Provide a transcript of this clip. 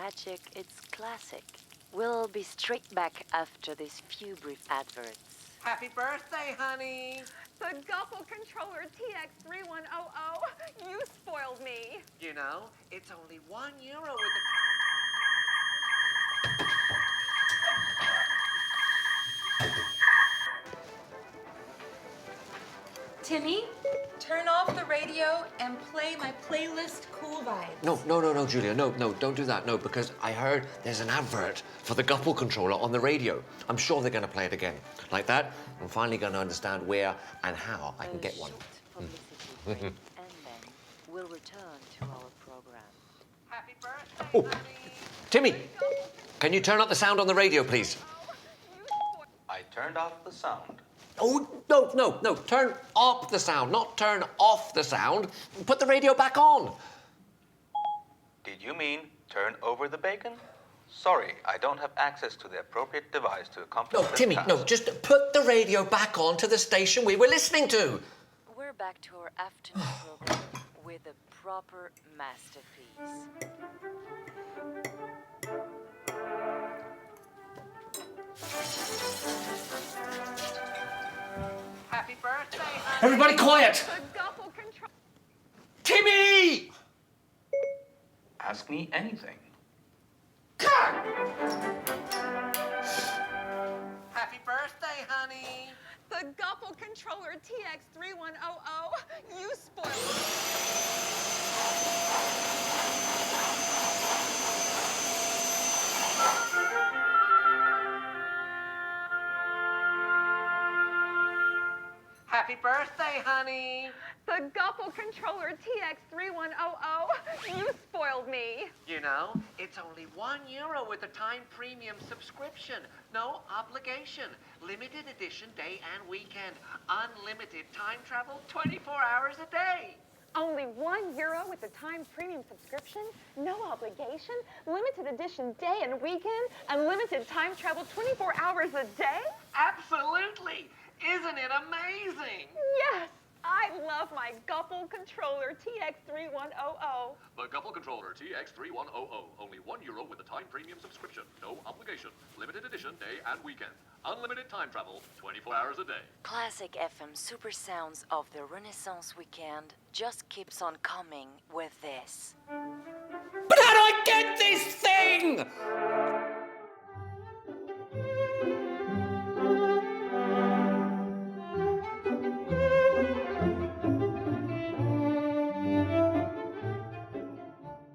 magic, it's classic. We'll be straight back after these few brief adverts. Happy birthday, honey! The Goupil controller TX3100. You spoiled me. You know, it's only €1 with the... Timmy, turn off the radio and play my playlist Cool Vibes. No, Julia, no, don't do that, no, because I heard there's an advert for the Goupil controller on the radio. I'm sure they're going to play it again. Like that, I'm finally going to understand where and how I can get one. And then we'll return to our program. Happy birthday, Oh, honey! Timmy, can you turn up the sound on the radio, please? I turned off the sound. Oh, no, turn up the sound, not turn off the sound. Put the radio back on. Did you mean turn over the bacon? Sorry, I don't have access to the appropriate device to accomplish No, this Timmy, task. no, just put the radio back on to the station we were listening to. We're back to our afternoon program with a proper masterpiece. Happy birthday, honey! Everybody quiet! The Goupil controller. Timmy! Ask me anything. Happy birthday, honey! The Goupil controller TX3100. You spoiled me. Happy birthday, honey! The Goupil controller TX3100. You spoiled me. You know, it's only €1 with a Time Premium subscription. No obligation. Limited edition day and weekend. Unlimited time travel 24 hours a day. Only €1 with the Time Premium subscription, no obligation, limited edition day and weekend, unlimited time travel 24 hours a day? Absolutely! Isn't it amazing? Yes! I love my Goupil controller TX3100. The Goupil controller TX3100. Only €1 with a Time Premium subscription. No obligation. Limited edition day and weekend. Unlimited time travel 24 hours a day. Classic FM super sounds of the Renaissance weekend just keeps on coming with this. But how do I get this thing?